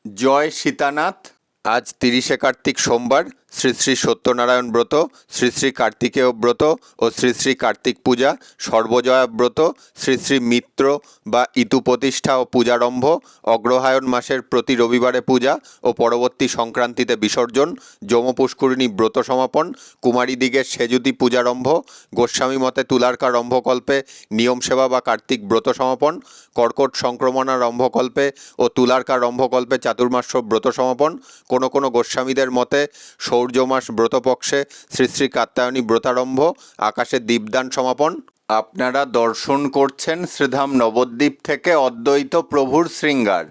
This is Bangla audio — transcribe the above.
জয় সীতানাথ। আজ 30শে কার্তিক সোমবার। শ্রী শ্রী সত্যনারায়ণ ব্রত, শ্রী শ্রী কার্তিকেয় ব্রত ও শ্রী শ্রী কার্তিক পূজা, সর্বজয়া ব্রত, শ্রী শ্রী মিত্র বা ইতু প্রতিষ্ঠা ও পূজারম্ভ, অগ্রহায়ণ মাসের প্রতি রবিবারে পূজা ও পরবর্তী সংক্রান্তিতে বিসর্জন, যমপুষ্করিণী ব্রত সমাপন, কুমারীদিগের সেজুতি পূজারম্ভ, গোস্বামী মতে তুলার্কা রম্ভকল্পে নিয়ম সেবা বা কার্তিক ব্রত সমাপন, কর্কট সংক্রমণা রম্ভকল্পে ও তুলার্কা রম্ভকল্পে চাতুর্মাস্য ব্রত সমাপন, কোনো কোনো গোস্বামীদের মতে সৌর্যমাস ব্রতপক্ষে শ্রী শ্রী কাত্যায়নী ব্রতারম্ভ, আকাশে দীপদান সমাপন। আপনারা দর্শন করছেন শ্রীধাম নবদ্বীপ থেকে অদ্বৈত প্রভুর শৃঙ্গার।